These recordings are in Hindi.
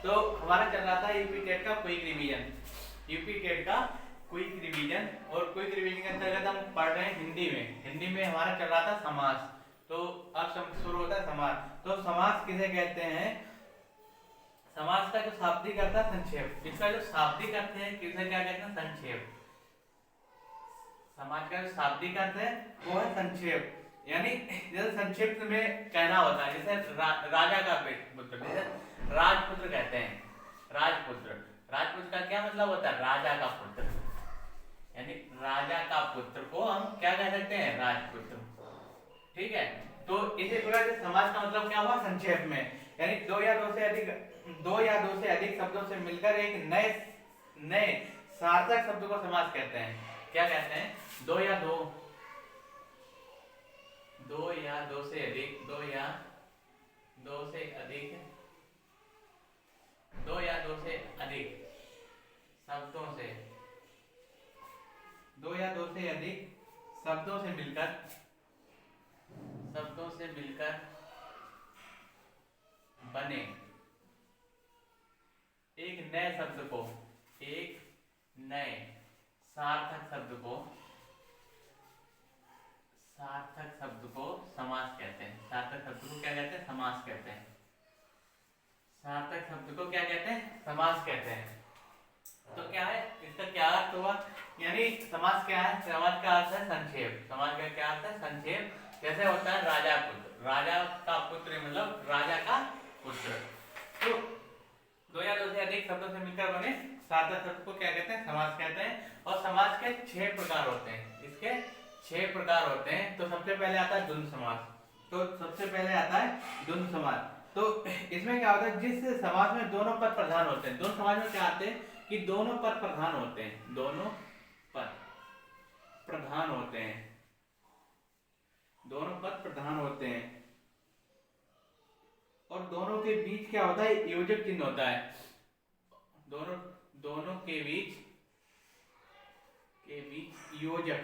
तो हमारा चल रहा था यूपी टेट का क्विक रिवीजन। यूपी टेट का क्विक रिवीजन, और क्विक रिवीजन के अंतर्गत हम पढ़ रहे हैं हिंदी में। हिंदी में हमारा चल रहा था समास। तो अब शुरू होता है समास। तो समास किसे कहते हैं? समास का जो शाब्दिक अर्थ है संक्षेप। इसका जो शाब्दिक अर्थ है किसे क्या कहते हैं? संक्षेप। समाज का जो शाब्दिक अर्थ है वो है संक्षेप। यानी जैसे संक्षिप्त में कहना होता है, जैसे राजा का पुत्र, जैसे राजपुत्र कहते हैं। राजपुत्र, राजपुत्र का क्या मतलब होता है? राजा का पुत्र। यानी राजा का पुत्र को हम क्या कह सकते हैं? राजपुत्र। ठीक है। तो इसी प्रकार से समाज का मतलब क्या हुआ? संक्षेप में। यानी दो या दो से अधिक शब्दों से मिलकर एक नए नए सार्थक शब्द को समास कहते हैं। क्या कहते हैं? दो या दो से अधिक, दो या दो से अधिक शब्दों से, दो या दो से अधिक शब्दों से मिलकर बने एक नए शब्द को, एक नए सार्थक शब्द को समास कहते हैं। सार्थक शब्द को क्या कहते हैं? समास कहते हैं। सार्थक शब्द को क्या कहते हैं? समास कहते हैं। तो क्या है इसका? क्या अर्थ हुआ? यानी समास क्या है? समास का अर्थ है संक्षेप। समास का क्या अर्थ है? संक्षेप। जैसे होता है राजा पुत्र, राजा का पुत्र मतलब राजा का पुत्र। तो दो या दो से अधिक शब्दों से मिलकर बने सार्थक शब्द को क्या कहते हैं? समास कहते हैं। और समास के 6 प्रकार होते हैं। इसके 6 प्रकार होते हैं। तो सबसे पहले आता है द्वंद्व समास। तो सबसे पहले आता है द्वंद्व समास। तो इसमें क्या होता है? जिस समाज में दोनों पद प्रधान होते हैं। द्वंद्व समाज में क्या आते हैं कि दोनों पद प्रधान होते हैं। दोनों पद प्रधान होते हैं। दोनों पद प्रधान होते हैं और दोनों के बीच क्या होता है? योजक चिन्ह होता है। दोनों के बीच योजक,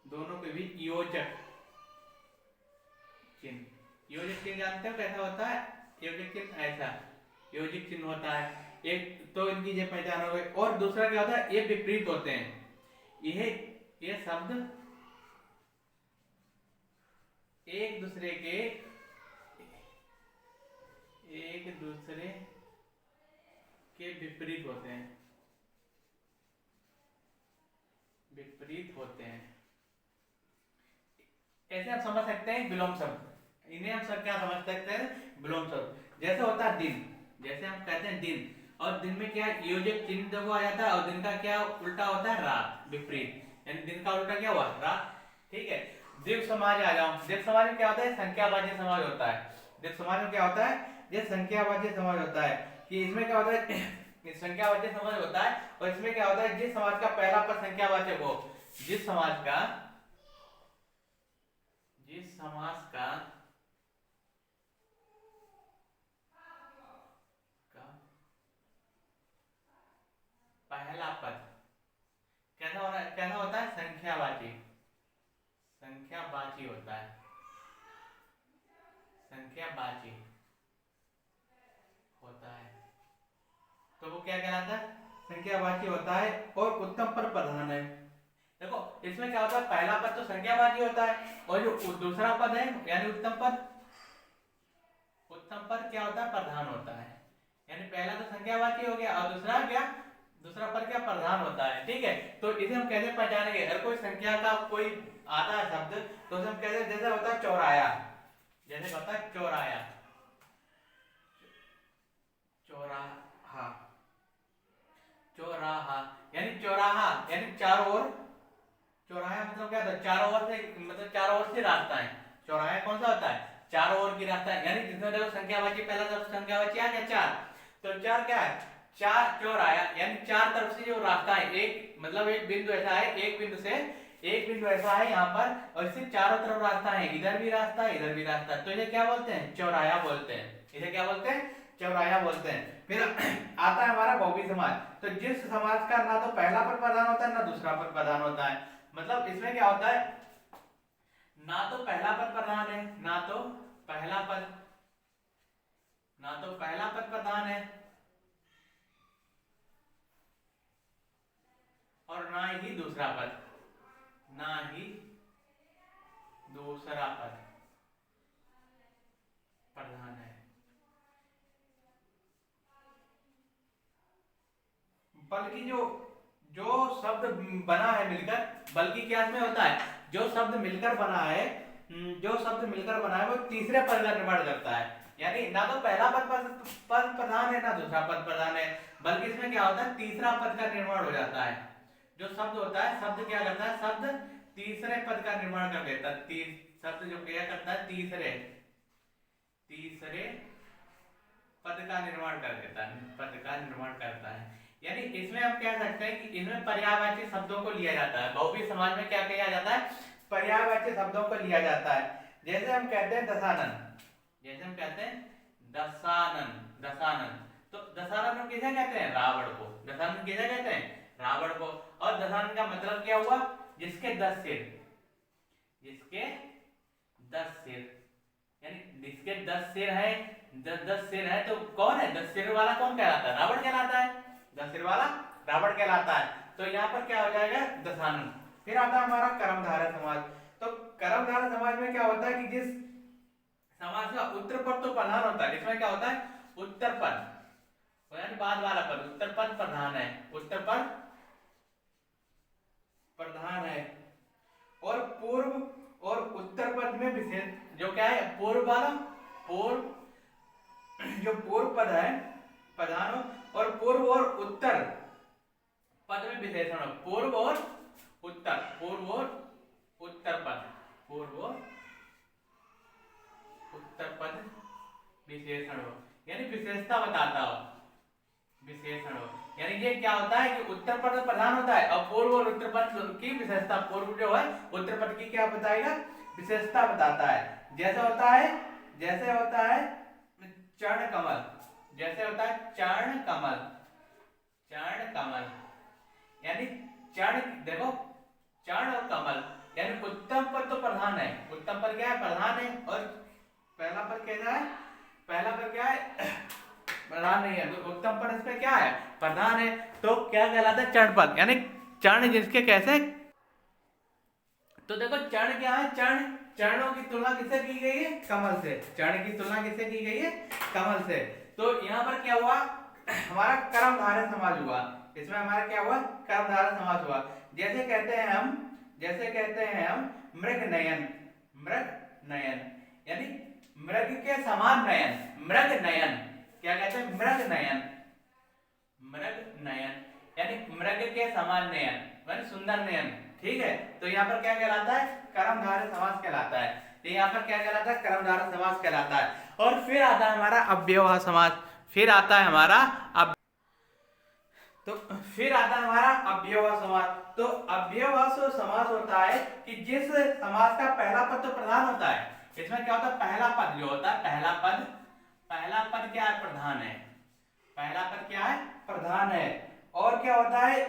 दोनों के बीच योजक चिन्ह। योजक चिन्ह जानते हो कैसा होता है? योजक चिन्ह ऐसा योजक चिन्ह होता है। एक तो इनकी ये पहचान हो गई। और दूसरा क्या होता है? ये विपरीत होते हैं। ये शब्द एक दूसरे के विपरीत होते हैं। ऐसे हम समझ सकते हैं विलोम शब्द। इन्हें हम सब क्या समझ सकते हैं? विलोम शब्द। जैसे होता है दिन, जैसे हम कहते हैं दिन, और दिन में क्या योजक चिन्ह जब आ जाता है, और दिन का क्या उल्टा होता है? रात, विपरीत। यानी दिन का उल्टा क्या हुआ? रात। ठीक है। द्विग समाज आ जाओ। द्विग समाज में क्या होता है? संख्यावाची समाज होता है। द्विग समाज में क्या होता है? ये संख्यावाची समाज होता है। कि इसमें क्या होता है? संख्यावाची समाज होता है। और इसमें क्या होता है? जिस समाज का पहला पद संख्यावाचक हो, जिस समाज का पहला पद कैसा होता है? संख्यावाची होता है। संख्यावाची होता है तो वो क्या कहलाता है? संख्यावाची होता है और उत्तम पद प्रधान है। देखो इसमें क्या होता है? पहला पद तो संख्यावाची होता है, और जो दूसरा पद है यानी उत्तम पद क्या होता है? प्रधान होता है। यानी पहला तो संख्यावाची हो गया, और दूसरा क्या? दूसरा पद क्या? प्रधान होता है। ठीक है। तो इसे हम कैसे पहचानेंगे? अगर कोई संख्या का कोई आता है शब्द, तो उसे हम कैसे? जैसे होता है चौराया, जैसे होता है चौराहा, चौराहा यानी चौराहा यानी चारों ओर। चौराहा मतलब क्या था? चारों ओर से, मतलब चारों ओर से रास्ता है। चौराहा कौन सा होता है? चारों ओर की रास्ता है। यानी जिसमें देखो संख्यावाची, पहला शब्द संख्यावाची आ गया 4, तो 4 क्या है? 4 चौराहा यानी 4 तरफ से जो रास्ता है, एक मतलब एक बिंदु ऐसा है, एक बिंदु ऐसा है यहाँ पर, और इससे चारों तरफ रास्ता है, इधर भी रास्ता है, इधर भी रास्ता है। तो इसे क्या बोलते हैं? चौराहा बोलते हैं। इसे क्या बोलते हैं? चौराहा बोलते हैं। फिर आता है हमारा बहुवी समाज। तो जिस समाज का ना तो पहला पद प्रधान होता है, ना दूसरा पद प्रधान होता है। मतलब इसमें क्या होता है? ना तो पहला पद प्रधान है, ना तो पहला पद ना तो पहला पद प्रधान है और ना ही दूसरा पद, ना ही दूसरा पद प्रधान है। बल्कि जो जो शब्द बना है मिलकर, बल्कि क्या इसमें होता है, जो शब्द मिलकर बना है, जो शब्द मिलकर बना है वो तीसरे पद का निर्माण करता है। यानी ना तो पहला पद प्रधान है ना दूसरा पद प्रधान है, बल्कि इसमें क्या होता है तीसरा पद का निर्माण हो जाता है। जो शब्द होता है, शब्द क्या करता है, शब्द तीसरे पद का निर्माण कर देता है। शब्द जो क्या करता है, तीसरे पद का निर्माण कर देता है, पद का निर्माण करता है। यानी इसमें हम कह सकते हैं कि इसमें पर्यायवाची शब्दों को लिया जाता है। बहुवी समाज में क्या किया जाता है, पर्यायवाची शब्दों को लिया जाता है। जैसे हम कहते हैं दशानन, जैसे हम कहते हैं दशानन, दशानन, तो दशानन हम किसे कहते हैं, रावण को। दशानन किसे कहते हैं, रावण को। और दशानन का मतलब क्या हुआ, जिसके 10 सिर, जिसके 10 सिर, यानी जिसके 10 सिर है, 10 सिर है तो कौन है, 10 सिर वाला कौन कहलाता है, रावण कहलाता है। 10 सिर वाला रावण कहलाता है। तो यहाँ पर क्या हो जाएगा, दशानन। फिर आता है हमारा कर्मधारय समाज। तो कर्मधारय समाज में क्या होता है कि जिस समाज का उत्तर पद तो प्रधान होता है, इसमें क्या होता है, उत्तर पद यानी बाद वाला पद, उत्तर पद प्रधान है, उत्तर पद प्रधान है। और पूर्व और उत्तर पद में विशेष, जो क्या है पूर्व वाला, जो पूर्व पद है प्रधान हो, और पूर्व और उत्तर पद में विशेषण हो। पूर्व और उत्तर, पूर्व और उत्तर पद, पूर्व और उत्तर पद विशेषण हो, यानी विशेषता बताता हो, विशेषण हो। यानी ये क्या होता है कि उत्तर पद प्रधान होता है और पूर्व और उत्तर पद की विशेषता, पूर्व जो है उत्तर पद की क्या बताएगा, विशेषता बताता है। जैसे होता है, जैसे होता है चरण कमल, जैसे होता है चरण कमल, चरण कमल, यानी चरण, देखो चरण और कमल, यानी उत्तम पद तो प्रधान है, उत्तम पद क्या है, प्रधान है, और पहला पद क्या है, पहला पद क्या है, प्रधान नहीं है, तो उत्तम पद इसमें क्या है, प्रधान है। तो क्या कहलाता है, चरण पद, यानी चरण जिसके कैसे, तो देखो चरण क्या है, चरण, चरणों की तुलना किससे की गई है, कमल से। चरण की तुलना किससे की गई है, कमल से। तो यहाँ पर क्या हुआ, हमारा कर्मधारय समाज हुआ, इसमें हमारा क्या हुआ, कर्मधारय समाज हुआ। जैसे कहते हैं हम, जैसे कहते हैं हम मृग नयन, मृग नयन, यानी मृग के समान नयन, मृग नयन, क्या कहते हैं, मृग नयन, मृग नयन, यानी मृग के समान नयन, यानी सुंदर नयन। ठीक है, तो यहाँ पर क्या कहलाता है, कर्मधारय समास कहलाता है। तो यहाँ पर क्या कहलाता है, कर्मधारय समास कहलाता है। और फिर आता है हमारा अव्ययभाव समास, फिर आता है हमारा तो फिर आता है हमारा अव्ययभाव समास। तो अव्ययभाव समास होता है कि जिस समास का पहला पद तो प्रधान होता है, इसमें क्या होता है, पहला पद जो होता है, पहला पद क्या है, प्रधान है, पहला पद क्या है, प्रधान है। और क्या होता है,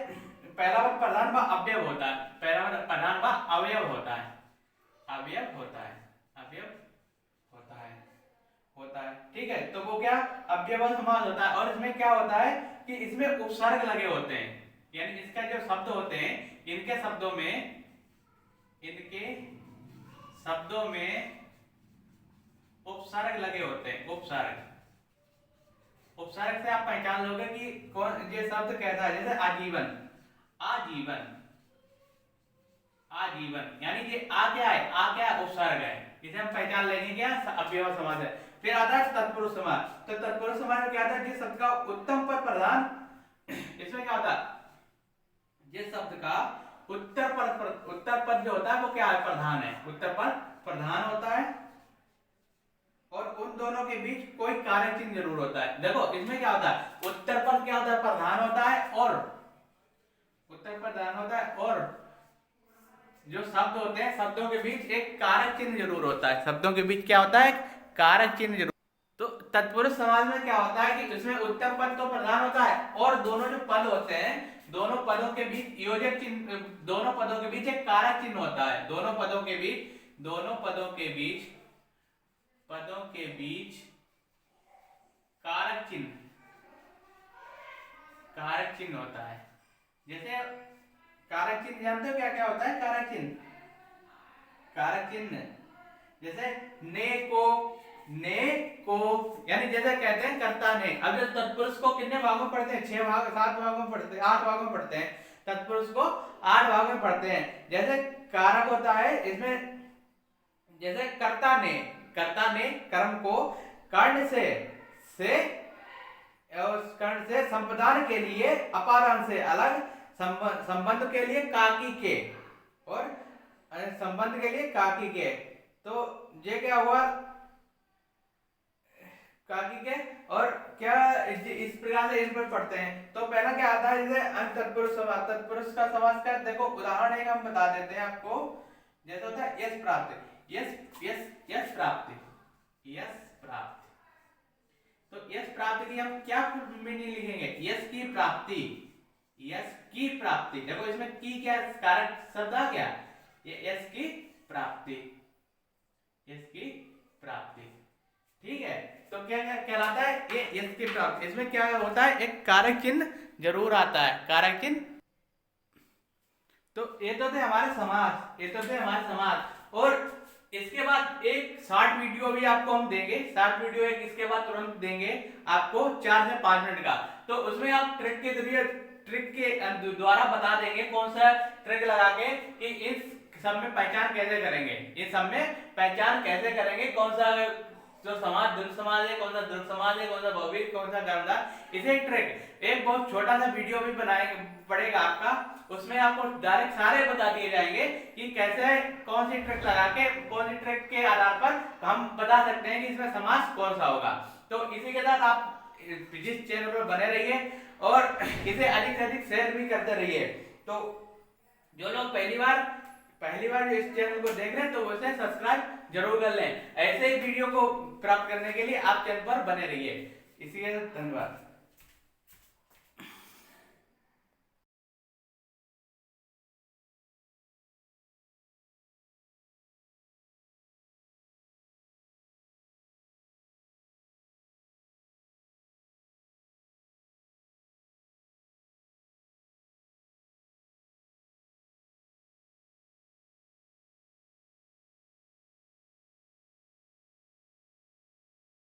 पहला पद प्रधान व अवयव होता है, पहला पद प्रधान व अवयव होता है, अवयव होता है, अवयव होता है। ठीक है, तो वो क्या अव्ययभाव समास होता है। और इसमें क्या होता है कि इसमें उपसर्ग लगे होते हैं, यानी इसका जो शब्द होते हैं, इनके शब्दों में उपसर्ग लगे होते हैं, उपसर्ग से आप पहचान लोगे कि कौन ये शब्द कैसा है। जैसे आजीवन, आजीवन, आजीवन, यानी ये आ क्या है, आ क्या है, उपसर्ग है, इसे हम पहचान लेंगे क्या, अव्ययभाव समास है। फिर आता है तत्पुरुष समास। तो तत्पुरुष समास में क्या आता है, जिस शब्द का उत्तम पद प्रधान, इसमें क्या होता है, जिस शब्द का उत्तर पद जो होता है वो क्या है, प्रधान है, उत्तर पद प्रधान होता है, और उन दोनों के बीच कोई कार्य चिन्ह जरूर होता है। देखो इसमें क्या होता है, उत्तर पद क्या होता है, प्रधान होता है, और उत्तर पद प्रधान होता है, और जो शब्द होते हैं शब्दों के बीच एक कारक चिन्ह जरूर होता है, शब्दों के बीच क्या होता है, कारक चिन्ह जरूर। तो तत्पुरुष समास में क्या होता है कि इसमें उत्तर पद तो प्रधान होता है, और दोनों जो पद होते हैं, दोनों पदों के बीच योजक चिन्ह, दोनों पदों के बीच एक कारक चिन्ह होता है, दोनों पदों के बीच कारक चिन्ह, कारक चिन्ह होता है। जैसे कारक चिन्ह जानते हो क्या क्या होता है कारक चिन्ह? कारक चिन्ह जैसे ने को यानी जैसे कहते हैं कर्ता ने। अब जब तत्पुरुष को कितने भागों में पढ़ते हैं? 6 भाग, 7 भागों में पढ़ते हैं, 8 भागों में पढ़ते हैं। तत्पुरुष को 8 भागों में पढ़ते हैं। जैसे कारक होता है इसमें, जैसे कर्ता ने कर्म को कर्ण से कर्ण से संपादन के लिए अपादान से अलग, संबंध के लिए काकी के, और संबंध के लिए काकी के। तो ये क्या हुआ काकी के, और क्या इस प्रकार से इन पर पढ़ते हैं। तो पहला क्या आता है जैसे अंत तत्पुरुष समास। तत्पुरुष का समास का देखो उदाहरण एक हम बता देते हैं आपको। जैसे होता है यश प्राप्ति, यश प्राप्ति, यश प्राप्ति। तो यश प्राप्ति की हम क्या मीनिंग लिखेंगे? यश की प्राप्ति, यश की प्राप्ति। देखो इसमें की क्या कारक शब्द आ गया, ये यश की प्राप्ति, यश की प्राप्ति। ठीक है, तो क्या क्या कहलाता है ये यश की प्राप्ति। इसमें क्या होता है? एक कारक चिन्ह जरूर आता है, कारक चिन्ह। तो ये तो थे हमारे समास, ये तो थे हमारे समास। और इसके बाद एक शॉर्ट वीडियो भी आपको हम देंगे, शॉर्ट वीडियो एक इसके बाद तुरंत देंगे आपको 4 से 5 मिनट का। तो उसमें आप ट्रिक के जरिए, ट्रिक के द्वारा बता देंगे कौन सा ट्रिक लगा के कि इस सब में पहचान कैसे करेंगे, इस सब में पहचान कैसे करेंगे, कौन सा जो समाज द्वंद्व समाज है, कौन सा द्वंद्व समाज है, कौन सा भौतिक, कौन सा कर्मधार। इसे ट्रिक एक बहुत छोटा सा वीडियो भी बनाएंगे पड़ेगा आपका, उसमें आपको डायरेक्ट सारे बता दिए जाएंगे कि कैसे कौन सी ट्रिक लगा के, कौन सी ट्रिक के आधार पर हम बता सकते हैं कि इसमें समास कौन सा होगा। तो इसी के साथ आप जिस चैनल पर बने रहिए और इसे अधिक से अधिक शेयर भी करते रहिए। तो जो लोग पहली बार इस चैनल को देख रहे हैं तो उसे सब्सक्राइब जरूर कर लें। ऐसे ही वीडियो को प्राप्त करने के लिए आप चैनल पर बने रहिए। इसी के साथ धन्यवाद।